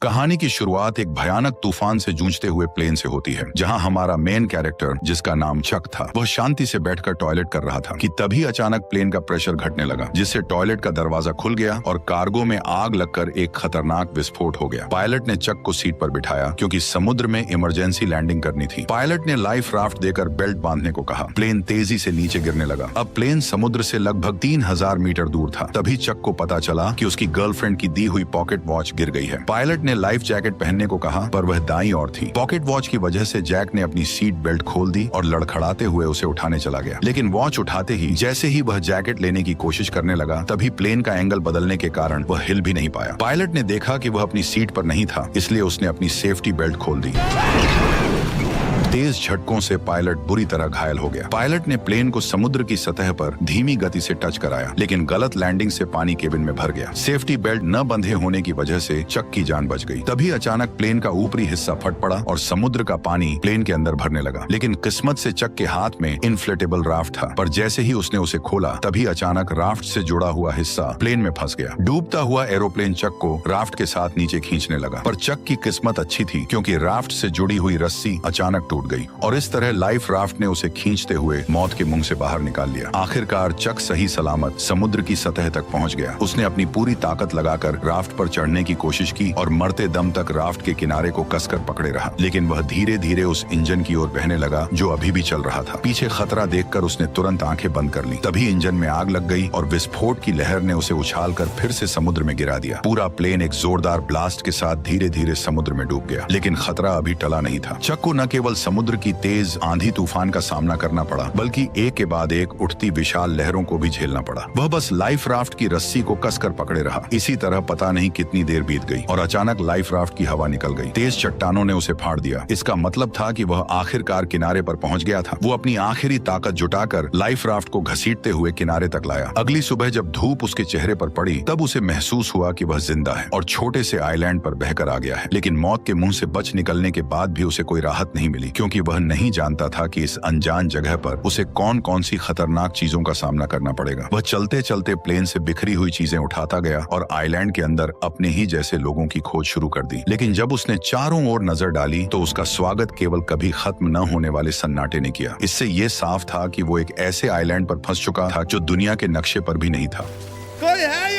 कहानी की शुरुआत एक भयानक तूफान से जूझते हुए प्लेन से होती है, जहां हमारा मेन कैरेक्टर जिसका नाम चक था, वह शांति से बैठकर टॉयलेट कर रहा था कि तभी अचानक प्लेन का प्रेशर घटने लगा, जिससे टॉयलेट का दरवाजा खुल गया और कार्गो में आग लगकर एक खतरनाक विस्फोट हो गया। पायलट ने चक को सीट पर बिठाया क्योंकि समुद्र में इमरजेंसी लैंडिंग करनी थी। पायलट ने लाइफ राफ्ट देकर बेल्ट बांधने को कहा। प्लेन तेजी से नीचे गिरने लगा। अब प्लेन समुद्र से लगभग 3000 मीटर दूर था। तभी चक को पता चला कि उसकी गर्लफ्रेंड की दी हुई पॉकेट वॉच गिर गई है। पायलट ने लाइफ जैकेट पहनने को कहा, पर वह दाईं ओर थी। पॉकेट वॉच की वजह से जैक ने अपनी सीट बेल्ट खोल दी और लड़खड़ाते हुए उसे उठाने चला गया। लेकिन वॉच उठाते ही जैसे ही वह जैकेट लेने की कोशिश करने लगा, तभी प्लेन का एंगल बदलने के कारण वह हिल भी नहीं पाया। पायलट ने देखा कि वह अपनी सीट पर नहीं था, इसलिए उसने अपनी सेफ्टी बेल्ट खोल दी। तेज झटकों से पायलट बुरी तरह घायल हो गया। पायलट ने प्लेन को समुद्र की सतह पर धीमी गति से टच कराया, लेकिन गलत लैंडिंग से पानी केबिन में भर गया। सेफ्टी बेल्ट न बंधे होने की वजह से चक की जान बच गई। तभी अचानक प्लेन का ऊपरी हिस्सा फट पड़ा और समुद्र का पानी प्लेन के अंदर भरने लगा। लेकिन किस्मत से चक के हाथ में इन्फ्लेटेबल राफ्ट था, पर जैसे ही उसने उसे खोला, तभी अचानक राफ्ट से जुड़ा हुआ हिस्सा प्लेन में फंस गया। डूबता हुआ एरोप्लेन चक को राफ्ट के साथ नीचे खींचने लगा, पर चक की किस्मत अच्छी थी क्योंकि राफ्ट से जुड़ी हुई रस्सी अचानक टूट गई और इस तरह लाइफ राफ्ट ने उसे खींचते हुए मौत के मुंह से बाहर निकाल लिया। आखिरकार चक सही सलामत समुद्र की सतह तक पहुंच गया। उसने अपनी पूरी ताकत लगाकर राफ्ट पर चढ़ने की कोशिश की और मरते दम तक राफ्ट के किनारे को कसकर पकड़े रहा, लेकिन वह धीरे धीरे उस इंजन की ओर बहने लगा जो अभी भी चल रहा था। पीछे खतरा देखकर उसने तुरंत आंखें बंद कर ली। तभी इंजन में आग लग गई और विस्फोट की लहर ने उसे उछालकर फिर से समुद्र में गिरा दिया। पूरा प्लेन एक जोरदार ब्लास्ट के साथ धीरे धीरे समुद्र में डूब गया, लेकिन खतरा अभी टला नहीं था। चक को न केवल समुद्र की तेज आंधी तूफान का सामना करना पड़ा, बल्कि एक के बाद एक उठती विशाल लहरों को भी झेलना पड़ा। वह बस लाइफ राफ्ट की रस्सी को कसकर पकड़े रहा। इसी तरह पता नहीं कितनी देर बीत गई और अचानक लाइफ राफ्ट की हवा निकल गई। तेज चट्टानों ने उसे फाड़ दिया। इसका मतलब था कि वह आखिरकार किनारे पर पहुंच गया था। वो अपनी आखिरी ताकत जुटाकर लाइफ राफ्ट को घसीटते हुए किनारे तक लाया। अगली सुबह जब धूप उसके चेहरे पर पड़ी, तब उसे महसूस हुआ कि वह जिंदा है और छोटे से आइलैंड पर बहकर आ गया है। लेकिन मौत के मुंह से बच निकलने के बाद भी उसे कोई राहत नहीं मिली, क्योंकि वह नहीं जानता था कि इस अनजान जगह पर उसे कौन कौन सी खतरनाक चीजों का सामना करना पड़ेगा। वह चलते चलते प्लेन से बिखरी हुई चीजें उठाता गया और आइलैंड के अंदर अपने ही जैसे लोगों की खोज शुरू कर दी। लेकिन जब उसने चारों ओर नजर डाली, तो उसका स्वागत केवल कभी खत्म न होने वाले सन्नाटे ने किया। इससे यह साफ था कि वो एक ऐसे आइलैंड पर फंस चुका था जो दुनिया के नक्शे पर भी नहीं था। कोई है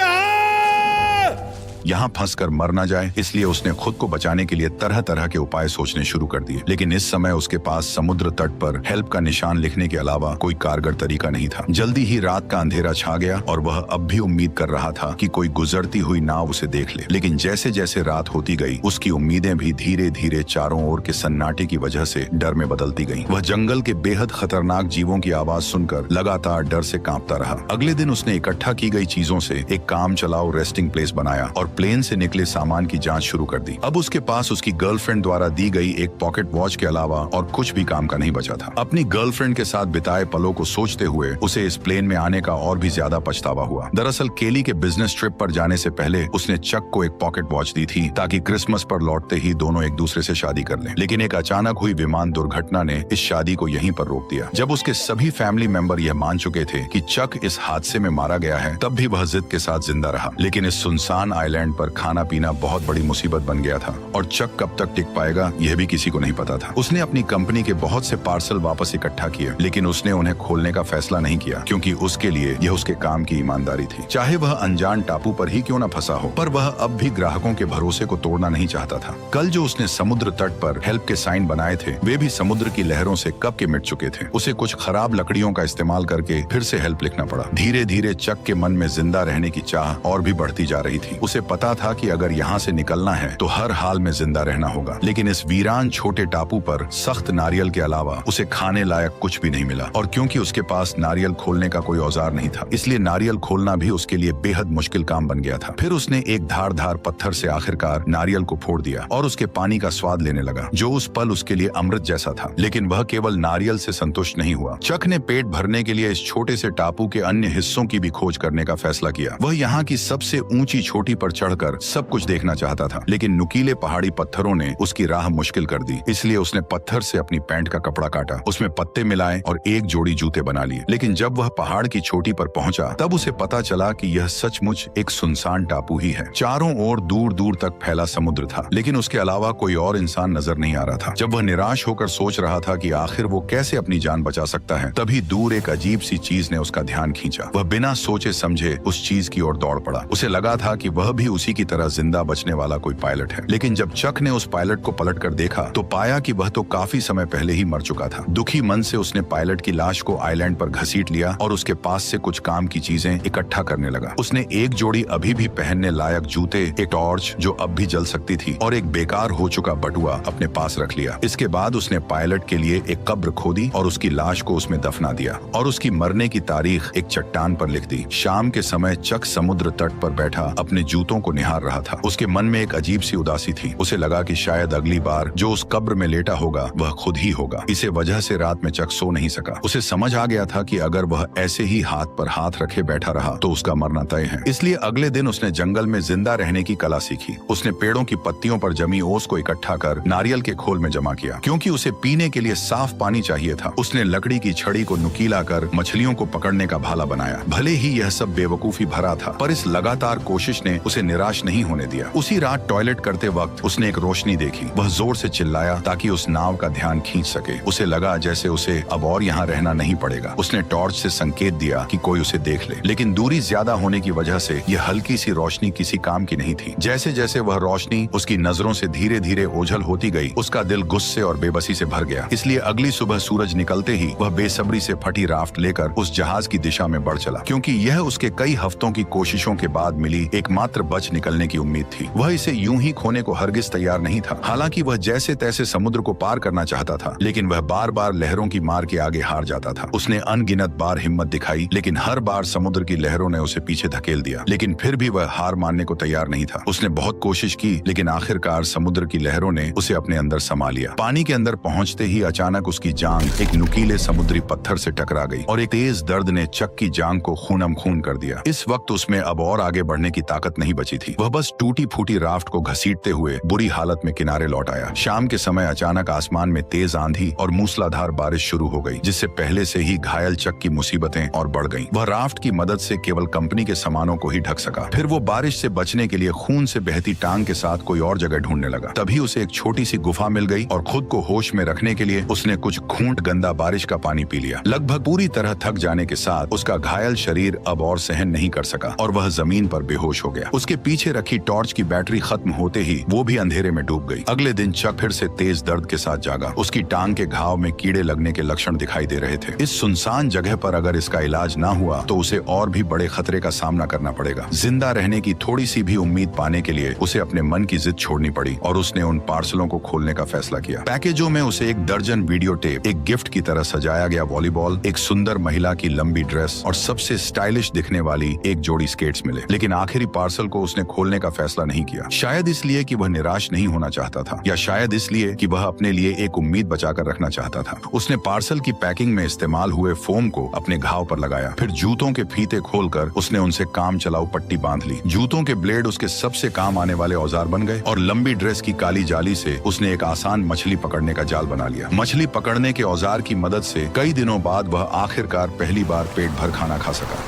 यहाँ फंसकर मर न जाए, इसलिए उसने खुद को बचाने के लिए तरह तरह के उपाय सोचने शुरू कर दिए। लेकिन इस समय उसके पास समुद्र तट पर हेल्प का निशान लिखने के अलावा कोई कारगर तरीका नहीं था। जल्दी ही रात का अंधेरा छा गया और वह अब भी उम्मीद कर रहा था कि कोई गुजरती हुई नाव उसे देख ले। लेकिन जैसे जैसे रात होती गई, उसकी उम्मीदें भी धीरे धीरे चारों ओर के सन्नाटे की वजह से डर में बदलती गईं। वह जंगल के बेहद खतरनाक जीवों की आवाज सुनकर लगातार डर से कांपता रहा। अगले दिन उसने इकट्ठा की गई चीजों से एक काम चलाओ रेस्टिंग प्लेस बनाया और प्लेन से निकले सामान की जांच शुरू कर दी। अब उसके पास उसकी गर्लफ्रेंड द्वारा दी गई एक पॉकेट वॉच के अलावा और कुछ भी काम का नहीं बचा था। अपनी गर्लफ्रेंड के साथ बिताए पलों को सोचते हुए उसे इस प्लेन में आने का और भी ज्यादा पछतावा हुआ। दरअसल केली के बिजनेस ट्रिप पर जाने से पहले उसने चक को एक पॉकेट वॉच दी थी, ताकि क्रिसमस पर लौटते ही दोनों एक दूसरे से शादी कर लें। लेकिन एक अचानक हुई विमान दुर्घटना ने इस शादी को यहीं पर रोक दिया। जब उसके सभी फैमिली मेंबर यह मान चुके थे कि चक इस हादसे में मारा गया है, तब भी वह जिद के साथ जिंदा रहा। लेकिन इस सुनसान आइलैंड पर खाना पीना बहुत बड़ी मुसीबत बन गया था और चक कब तक टिक पाएगा यह भी किसी को नहीं पता था। उसने अपनी कंपनी के बहुत से पार्सल वापस इकट्ठा किए, लेकिन उसने उन्हें खोलने का फैसला नहीं किया, क्योंकि उसके लिए यह उसके काम की ईमानदारी थी। चाहे वह अनजान टापू पर ही क्यों न फंसा हो, पर वह अब भी ग्राहकों के भरोसे को तोड़ना नहीं चाहता था। कल जो उसने समुद्र तट पर हेल्प के साइन बनाए थे, वे भी समुद्र की लहरों से कब के मिट चुके थे। उसे कुछ खराब लकड़ियों का इस्तेमाल करके फिर से हेल्प लिखना पड़ा। धीरे धीरे चक के मन में जिंदा रहने की चाह और भी बढ़ती जा रही थी। उसे पता था कि अगर यहाँ से निकलना है तो हर हाल में जिंदा रहना होगा। लेकिन इस वीरान छोटे टापू पर सख्त नारियल के अलावा उसे खाने लायक कुछ भी नहीं मिला, और क्योंकि उसके पास नारियल खोलने का कोई औजार नहीं था, इसलिए नारियल खोलना भी उसके लिए बेहद मुश्किल काम बन गया था। फिर उसने एक धारदार पत्थर से आखिरकार नारियल को फोड़ दिया और उसके पानी का स्वाद लेने लगा, जो उस पल उसके लिए अमृत जैसा था। लेकिन वह केवल नारियल से संतुष्ट नहीं हुआ। चक ने पेट भरने के लिए इस छोटे से टापू के अन्य हिस्सों की भी खोज करने का फैसला किया। वह यहाँ की सबसे ऊंची चोटी पर चढ़कर सब कुछ देखना चाहता था, लेकिन नुकीले पहाड़ी पत्थरों ने उसकी राह मुश्किल कर दी। इसलिए उसने पत्थर से अपनी पैंट का कपड़ा काटा, उसमें पत्ते मिलाए और एक जोड़ी जूते बना लिए। लेकिन जब वह पहाड़ की चोटी पर पहुंचा तब उसे पता चला कि यह सचमुच एक सुनसान टापू ही है। चारों ओर दूर दूर तक फैला समुद्र था, लेकिन उसके अलावा कोई और इंसान नजर नहीं आ रहा था। जब वह निराश होकर सोच रहा था कि आखिर वो कैसे अपनी जान बचा सकता है, तभी दूर एक अजीब सी चीज ने उसका ध्यान खींचा। वह बिना सोचे समझे उस चीज की ओर दौड़ पड़ा। उसे लगा था कि वह भी उसी की तरह जिंदा बचने वाला कोई पायलट है, लेकिन जब चक ने उस पायलट को पलट कर देखा तो पाया कि वह तो काफी समय पहले ही मर चुका था। दुखी मन से उसने पायलट की लाश को आइलैंड पर घसीट लिया और उसके पास से कुछ काम की चीजें इकट्ठा करने लगा। उसने एक जोड़ी अभी भी पहनने लायक जूते, एक टॉर्च जो अब भी जल सकती थी और एक बेकार हो चुका बटुआ अपने पास रख लिया। इसके बाद उसने पायलट के लिए एक कब्र खोदी और उसकी लाश को उसमें दफना दिया और उसकी मरने की तारीख एक चट्टान पर लिख दी। शाम के समय चक समुद्र तट पर बैठा अपने जूतों को निहार रहा था। उसके मन में एक अजीब सी उदासी थी। उसे लगा कि शायद अगली बार जो उस कब्र में लेटा होगा वह खुद ही होगा। इसे वजह से रात में चक सो नहीं सका। उसे समझ आ गया था कि अगर वह ऐसे ही हाथ पर हाथ रखे बैठा रहा तो उसका मरना तय है। इसलिए अगले दिन उसने जंगल में जिंदा रहने की कला सीखी। उसने पेड़ों की पत्तियों पर जमी ओस को इकट्ठा कर नारियल के खोल में जमा किया, क्योंकि उसे पीने के लिए साफ पानी चाहिए था। उसने लकड़ी की छड़ी को नुकीला कर मछलियों को पकड़ने का भाला बनाया। भले ही यह सब बेवकूफी भरा था, पर इस लगातार कोशिश ने उसे निराश नहीं होने दिया। उसी रात टॉयलेट करते वक्त उसने एक रोशनी देखी। वह जोर से चिल्लाया ताकि उस नाव का ध्यान खींच सके। उसे लगा जैसे उसे अब और यहाँ रहना नहीं पड़ेगा। उसने टॉर्च से संकेत दिया कि कोई उसे देख ले, लेकिन दूरी ज्यादा होने की वजह से यह हल्की सी रोशनी किसी काम की नहीं थी। जैसे जैसे वह रोशनी उसकी नजरों से धीरे धीरे ओझल होती गई, उसका दिल गुस्से और बेबसी से भर गया। इसलिए अगली सुबह सूरज निकलते ही वह बेसब्री से फटी राफ्ट लेकर उस जहाज की दिशा में बढ़ चला, क्योंकि यह उसके कई हफ्तों की कोशिशों के बाद मिली एकमात्र बच निकलने की उम्मीद थी। वह इसे यूं ही खोने को हरगिज तैयार नहीं था। हालांकि वह जैसे तैसे समुद्र को पार करना चाहता था, लेकिन वह बार बार लहरों की मार के आगे हार जाता था। उसने अनगिनत बार हिम्मत दिखाई, लेकिन हर बार समुद्र की लहरों ने उसे पीछे धकेल दिया। लेकिन फिर भी वह हार मानने को तैयार नहीं था। उसने बहुत कोशिश की, लेकिन आखिरकार समुद्र की लहरों ने उसे अपने अंदर समा लिया। पानी के अंदर पहुंचते ही अचानक उसकी जांघ एक नुकीले समुद्री पत्थर से टकरा गई और एक तेज दर्द ने चक की जांघ को खूनम खून कर दिया। इस वक्त उसमें अब और आगे बढ़ने की ताकत नहीं बची थी। वह बस टूटी फूटी राफ्ट को घसीटते हुए बुरी हालत में किनारे लौट आया। शाम के समय अचानक आसमान में तेज आंधी और मूसलाधार बारिश शुरू हो गई, जिससे पहले से ही घायल चक की मुसीबतें और बढ़ गईं। वह राफ्ट की मदद से केवल कंपनी के सामानों को ही ढक सका। फिर वो बारिश से बचने के लिए खून से बहती टांग के साथ कोई और जगह ढूंढने लगा। तभी उसे एक छोटी सी गुफा मिल गई और खुद को होश में रखने के लिए उसने कुछ घूंट गंदा बारिश का पानी पी लिया। लगभग पूरी तरह थक जाने के साथ उसका घायल शरीर अब और सहन नहीं कर सका और वह जमीन पर बेहोश हो गया। उसके पीछे रखी टॉर्च की बैटरी खत्म होते ही वो भी अंधेरे में डूब गई। अगले दिन चक फिर से तेज दर्द के साथ जागा। उसकी टांग के घाव में कीड़े लगने के लक्षण दिखाई दे रहे थे। इस सुनसान जगह पर अगर इसका इलाज ना हुआ तो उसे और भी बड़े खतरे का सामना करना पड़ेगा। जिंदा रहने की थोड़ी सी भी उम्मीद पाने के लिए उसे अपने मन की जिद छोड़नी पड़ी और उसने उन पार्सलों को खोलने का फैसला किया। पैकेजों में उसे एक दर्जन वीडियो टेप, एक गिफ्ट की तरह सजाया गया वॉलीबॉल, एक सुंदर महिला की लंबी ड्रेस और सबसे स्टाइलिश दिखने वाली एक जोड़ी स्केट्स मिले। लेकिन आखिरी पार्सल को उसने खोलने का फैसला नहीं किया। शायद इसलिए कि वह निराश नहीं होना चाहता था, या शायद इसलिए कि वह अपने लिए एक उम्मीद बचाकर रखना चाहता था। उसने पार्सल की पैकिंग में इस्तेमाल हुए फोम को अपने घाव पर लगाया। फिर जूतों के फीते खोलकर उसने उनसे काम चलाऊ पट्टी बांध ली। जूतों के ब्लेड उसके सबसे काम आने वाले औजार बन गए और लंबी ड्रेस की काली जाली से उसने एक आसान मछली पकड़ने का जाल बना लिया। मछली पकड़ने के औजार की मदद से कई दिनों बाद वह आखिरकार पहली बार पेट भर खाना खा सका।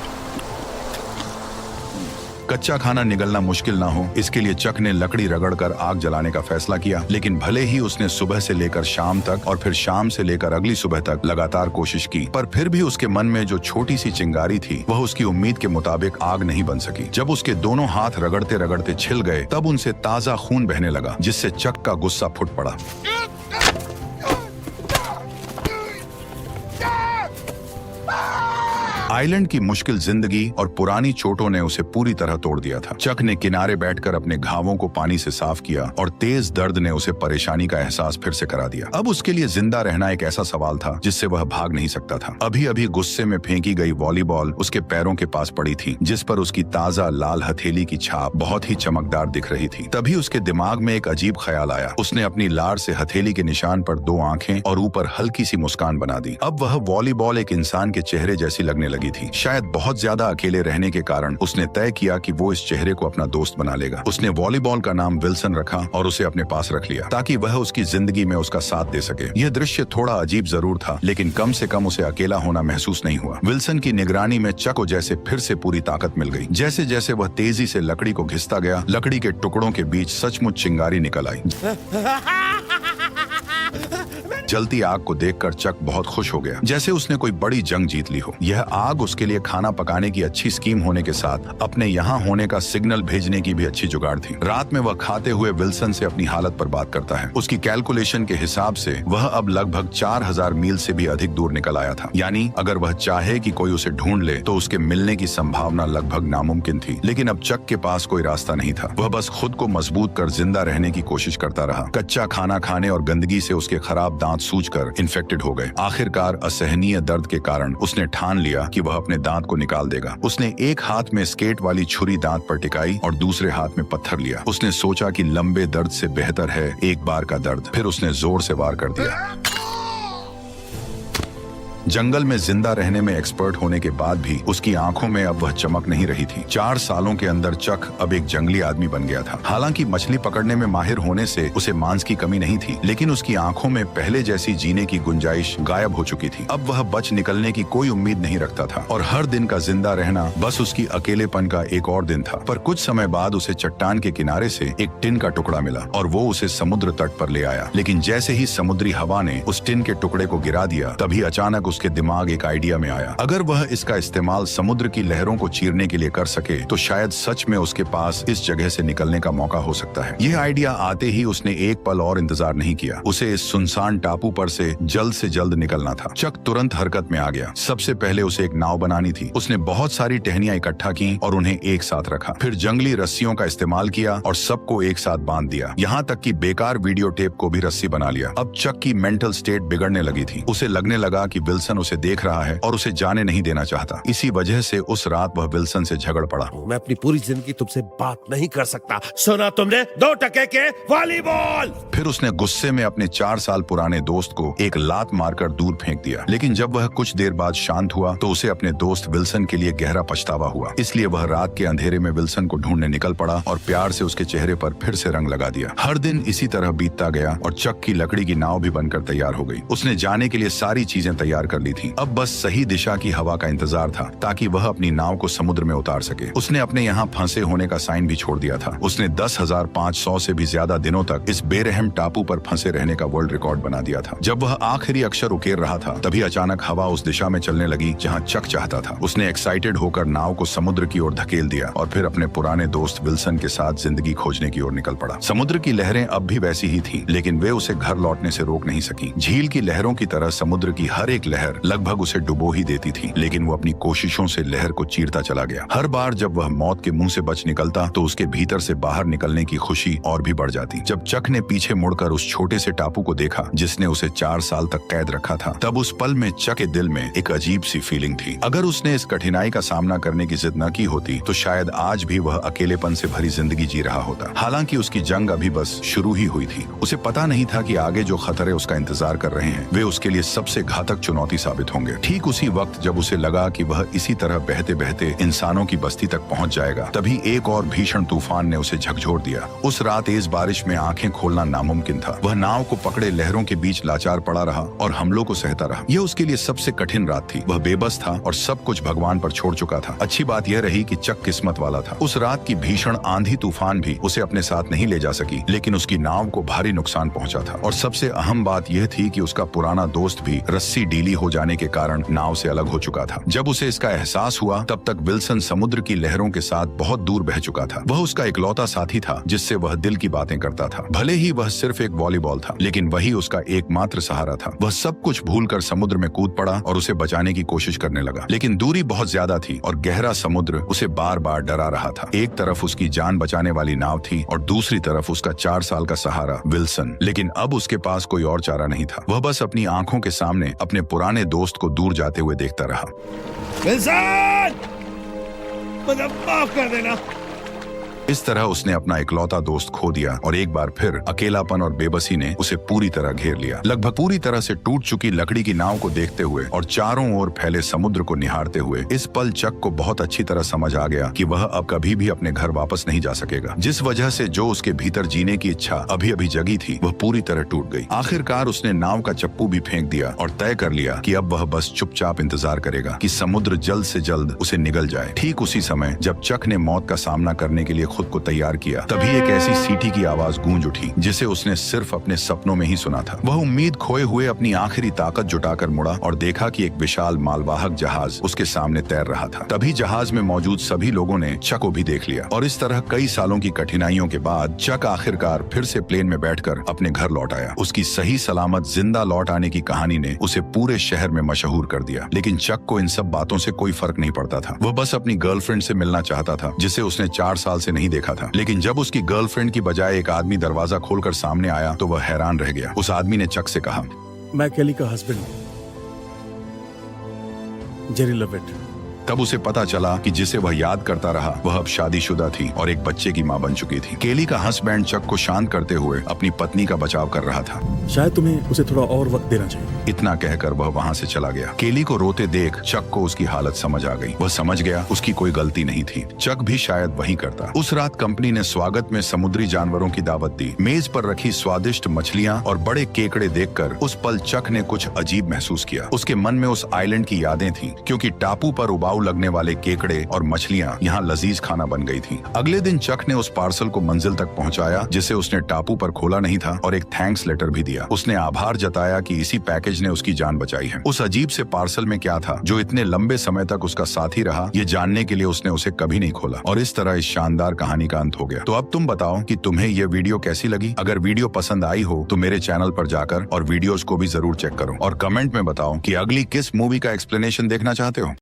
कच्चा खाना निगलना मुश्किल ना हो, इसके लिए चक ने लकड़ी रगड़कर आग जलाने का फैसला किया। लेकिन भले ही उसने सुबह से लेकर शाम तक और फिर शाम से लेकर अगली सुबह तक लगातार कोशिश की, पर फिर भी उसके मन में जो छोटी सी चिंगारी थी वह उसकी उम्मीद के मुताबिक आग नहीं बन सकी। जब उसके दोनों हाथ रगड़ते रगड़ते छिल गए तब उनसे ताजा खून बहने लगा, जिससे चक का गुस्सा फुट पड़ा। आइलैंड की मुश्किल जिंदगी और पुरानी चोटों ने उसे पूरी तरह तोड़ दिया था। चक ने किनारे बैठकर अपने घावों को पानी से साफ किया और तेज दर्द ने उसे परेशानी का एहसास फिर से करा दिया। अब उसके लिए जिंदा रहना एक ऐसा सवाल था जिससे वह भाग नहीं सकता था। अभी अभी गुस्से में फेंकी गई वॉलीबॉल उसके पैरों के पास पड़ी थी, जिस पर उसकी ताजा लाल हथेली की छाप बहुत ही चमकदार दिख रही थी। तभी उसके दिमाग में एक अजीब ख्याल आया। उसने अपनी लार से हथेली के निशान पर 2 आंखें और ऊपर हल्की सी मुस्कान बना दी। अब वह वॉलीबॉल एक इंसान के चेहरे जैसी लगने लगी लगी थी। शायद बहुत ज्यादा अकेले रहने के कारण उसने तय किया कि वो इस चेहरे को अपना दोस्त बना लेगा। उसने वॉलीबॉल का नाम विल्सन रखा और उसे अपने पास रख लिया ताकि वह उसकी जिंदगी में उसका साथ दे सके। यह दृश्य थोड़ा अजीब जरूर था, लेकिन कम से कम उसे अकेला होना महसूस नहीं हुआ। विल्सन की निगरानी में चक को जैसे फिर से पूरी ताकत मिल गई। जैसे जैसे वह तेजी से लकड़ी को घिसता गया, लकड़ी के टुकड़ों के बीच सचमुच चिंगारी निकल आई। जलती आग को देखकर चक बहुत खुश हो गया, जैसे उसने कोई बड़ी जंग जीत ली हो। यह आग उसके लिए खाना पकाने की अच्छी स्कीम होने के साथ अपने यहाँ होने का सिग्नल भेजने की भी अच्छी जुगाड़ थी। रात में वह खाते हुए विल्सन से अपनी हालत पर बात करता है। उसकी कैलकुलेशन के हिसाब से वह अब लगभग 4000 मील से भी अधिक दूर निकल आया था। यानी अगर वह चाहे कि कोई उसे ढूंढ ले तो उसके मिलने की संभावना लगभग नामुमकिन थी। लेकिन अब चक के पास कोई रास्ता नहीं था। वह बस खुद को मजबूत कर जिंदा रहने की कोशिश करता रहा। कच्चा खाना खाने और गंदगी से उसके खराब दांत सूजकर इन्फेक्टेड हो गए। आखिरकार असहनीय दर्द के कारण उसने ठान लिया कि वह अपने दांत को निकाल देगा। उसने एक हाथ में स्केट वाली छुरी दांत पर टिकाई और दूसरे हाथ में पत्थर लिया। उसने सोचा कि लंबे दर्द से बेहतर है एक बार का दर्द। फिर उसने जोर से वार कर दिया। जंगल में जिंदा रहने में एक्सपर्ट होने के बाद भी उसकी आंखों में अब वह चमक नहीं रही थी। 4 सालों के अंदर चक अब एक जंगली आदमी बन गया था। हालांकि मछली पकड़ने में माहिर होने से उसे मांस की कमी नहीं थी, लेकिन उसकी आंखों में पहले जैसी जीने की गुंजाइश गायब हो चुकी थी। अब वह बच निकलने की कोई उम्मीद नहीं रखता था और हर दिन का जिंदा रहना बस उसकी अकेलेपन का एक और दिन था। पर कुछ समय बाद उसे चट्टान के किनारे से एक टिन का टुकड़ा मिला और वो उसे समुद्र तट पर ले आया। लेकिन जैसे ही समुद्री हवा ने उस टिन के टुकड़े को गिरा दिया, तभी अचानक उसके दिमाग एक आइडिया में आया। अगर वह इसका इस्तेमाल समुद्र की लहरों को चीरने के लिए कर सके तो शायद सच में उसके पास इस जगह से निकलने का मौका हो सकता है। यह आइडिया आते ही उसने एक पल और इंतजार नहीं किया। उसे इस सुनसान टापू पर से जल्द निकलना था। चक तुरंत हरकत में आ गया। सबसे पहले उसे एक नाव बनानी थी। उसने बहुत सारी टहनियां इकट्ठा की और उन्हें एक साथ रखा। फिर जंगली रस्सियों का इस्तेमाल किया और सबको एक साथ बांध दिया। यहाँ तक कि बेकार वीडियो टेप को भी रस्सी बना लिया। अब चक की मेंटल स्टेट बिगड़ने लगी थी। उसे लगने लगा कि विल्सन उसे देख रहा है और उसे जाने नहीं देना चाहता। इसी वजह से उस रात वह विल्सन से झगड़ पड़ा। मैं अपनी पूरी जिंदगी तुमसे बात नहीं कर सकता। सुना तुमने 2 टके के वॉलीबॉल। फिर उसने गुस्से में अपने 4 साल पुराने दोस्त को एक लात मारकर दूर फेंक दिया। लेकिन जब वह कुछ देर बाद शांत हुआ तो उसे अपने दोस्त विल्सन के लिए गहरा पछतावा हुआ। इसलिए वह रात के अंधेरे में विल्सन को ढूंढने निकल पड़ा और प्यार से उसके चेहरे पर फिर से रंग लगा दिया। हर दिन इसी तरह बीतता गया और चक की लकड़ी की नाव भी बनकर तैयार हो गई। उसने जाने के लिए सारी चीजें तैयार कर ली थी। अब बस सही दिशा की हवा का इंतजार था ताकि वह अपनी नाव को समुद्र में उतार सके। उसने अपने यहाँ फंसे होने का साइन भी छोड़ दिया था। उसने 10,500 से भी ज्यादा दिनों तक इस बेरहम टापू पर फंसे रहने का वर्ल्ड रिकॉर्ड बना दिया था। जब वह आखिरी अक्षर उकेर रहा था तभी अचानक हवा उस दिशा में चलने लगी जहाँ चक चाहता था। उसने एक्साइटेड होकर नाव को समुद्र की ओर धकेल दिया और फिर अपने पुराने दोस्त विल्सन के साथ जिंदगी खोजने की ओर निकल पड़ा। समुद्र की लहरें अब भी वैसी ही थी, लेकिन वे उसे घर लौटने से रोक नहीं सकी। झील की लहरों की तरह समुद्र की हर एक लहर लगभग उसे डुबो ही देती थी, लेकिन वो अपनी कोशिशों से लहर को चीरता चला गया। हर बार जब वह मौत के मुंह से बच निकलता तो उसके भीतर से बाहर निकलने की खुशी और भी बढ़ जाती। जब चक ने पीछे मुड़कर उस छोटे से टापू को देखा जिसने उसे 4 साल तक कैद रखा था, तब उस पल में चक के दिल में एक अजीब सी फीलिंग थी। अगर उसने इस कठिनाई का सामना करने की जिद न की होती तो शायद आज भी वह अकेलेपन से भरी जिंदगी जी रहा होता। हालांकि उसकी जंग अभी बस शुरू ही हुई थी। उसे पता नहीं था कि आगे जो खतरे उसका इंतजार कर रहे हैं वे उसके लिए सबसे घातक चुनौती साबित होंगे। ठीक उसी वक्त जब उसे लगा कि वह इसी तरह बहते बहते इंसानों की बस्ती तक पहुंच जाएगा, तभी एक और भीषण तूफान ने उसे झकझोर दिया। उस रात तेज बारिश में आंखें खोलना नामुमकिन था। वह नाव को पकड़े लहरों के बीच लाचार पड़ा रहा और हमलों को सहता रहा। यह उसके लिए सबसे कठिन रात थी। वह बेबस था और सब कुछ भगवान पर छोड़ चुका था। अच्छी बात यह रही कि चक किस्मत वाला था। उस रात की भीषण आंधी तूफान भी उसे अपने साथ नहीं ले जा सकी, लेकिन उसकी नाव को भारी नुकसान पहुंचा था। और सबसे अहम बात यह थी कि उसका पुराना दोस्त भी रस्सी ढीली हो जाने के कारण नाव से अलग हो चुका था। जब उसे इसका एहसास हुआ तब तक विल्सन समुद्र की लहरों के साथ बहुत दूर बह चुका था। वह उसका इकलौता साथी था जिससे वह दिल की बातें करता था। भले ही वह सिर्फ एक वॉलीबॉल था, लेकिन वही उसका एकमात्र सहारा था। वह सब कुछ भूलकर समुद्र में कूद पड़ा और उसे बचाने की कोशिश करने लगा, लेकिन दूरी बहुत ज्यादा थी और गहरा समुद्र उसे बार बार डरा रहा था। एक तरफ उसकी जान बचाने वाली नाव थी और दूसरी तरफ उसका 4 साल का सहारा विल्सन। लेकिन अब उसके पास कोई और चारा नहीं था। वह बस अपनी आंखों के सामने अपने पुराने दोस्त को दूर जाते हुए देखता रहा। विल्सन, मुझे माफ कर देना। इस तरह उसने अपना इकलौता दोस्त खो दिया और एक बार फिर अकेलापन और बेबसी ने उसे पूरी तरह घेर लिया। लगभग पूरी तरह से टूट चुकी लकड़ी की नाव को देखते हुए और चारों ओर फैले समुद्र को निहारते हुए इस पल चक को बहुत अच्छी तरह समझ आ गया कि वह अब कभी भी अपने घर वापस नहीं जा सकेगा। जिस वजह से जो उसके भीतर जीने की इच्छा अभी अभी जगी थी वह पूरी तरह टूट गई। आखिरकार उसने नाव का चप्पू भी फेंक दिया और तय कर लिया कि अब वह बस चुपचाप इंतजार करेगा कि समुद्र जल्द से जल्द उसे निगल जाए। ठीक उसी समय जब चक ने मौत का सामना करने के लिए खुद को तैयार किया, तभी एक ऐसी सीटी की आवाज गूंज उठी जिसे उसने सिर्फ अपने सपनों में ही सुना था। वह उम्मीद खोए हुए अपनी आखिरी ताकत जुटाकर मुड़ा और देखा कि एक विशाल मालवाहक जहाज उसके सामने तैर रहा था। तभी जहाज में मौजूद सभी लोगों ने चक को भी देख लिया और इस तरह कई सालों की कठिनाइयों के बाद चक आखिरकार फिर से प्लेन में बैठकर अपने घर लौट आया। उसकी सही सलामत जिंदा लौट आने की कहानी ने उसे पूरे शहर में मशहूर कर दिया। लेकिन चक को इन सब बातों से कोई फर्क नहीं पड़ता था। वह बस अपनी गर्लफ्रेंड से मिलना चाहता था जिसे उसने 4 साल से नहीं देखा था। लेकिन जब उसकी गर्लफ्रेंड की बजाय एक आदमी दरवाजा खोलकर सामने आया तो वह हैरान रह गया। उस आदमी ने चक से कहा, मैं केली का हस्बैंड हूं, जेरी लवेट। तब उसे पता चला कि जिसे वह याद करता रहा वह अब शादीशुदा थी और एक बच्चे की मां बन चुकी थी। केली का हस्बैंड चक को शांत करते हुए अपनी पत्नी का बचाव कर रहा था। शायद तुम्हें उसे थोड़ा और वक्त देना चाहिए। इतना कहकर वह वहां से चला गया। केली को रोते देख चक को उसकी हालत समझ आ गई। वह समझ गया उसकी कोई गलती नहीं थी। चक भी शायद वही करता। उस रात कंपनी ने स्वागत में समुद्री जानवरों की दावत दी। मेज पर रखी स्वादिष्ट मछलियां और बड़े केकड़े देखकर उस पल चक ने कुछ अजीब महसूस किया। उसके मन में उस आइलैंड की यादें थीं, क्योंकि टापू पर उबाऊ लगने वाले केकड़े और मछलियां यहाँ लजीज खाना बन गई थीं। अगले दिन चक ने उस पार्सल को मंजिल तक पहुंचाया जिसे उसने टापू पर खोला नहीं था और एक थैंक्स लेटर भी दिया। उसने आभार जताया कि इसी पैकेज ने उसकी जान बचाई है। उस अजीब से पार्सल में क्या था जो इतने लंबे समय तक उसका साथी रहा, ये जानने के लिए उसने उसे कभी नहीं खोला। और इस तरह इस शानदार कहानी का अंत हो गया। तो अब तुम बताओ कि तुम्हें ये वीडियो कैसी लगी। अगर वीडियो पसंद आई हो तो मेरे चैनल पर जाकर और वीडियोस को भी जरूर चेक करो और कमेंट में बताओ कि अगली किस मूवी का एक्सप्लेनेशन देखना चाहते हो।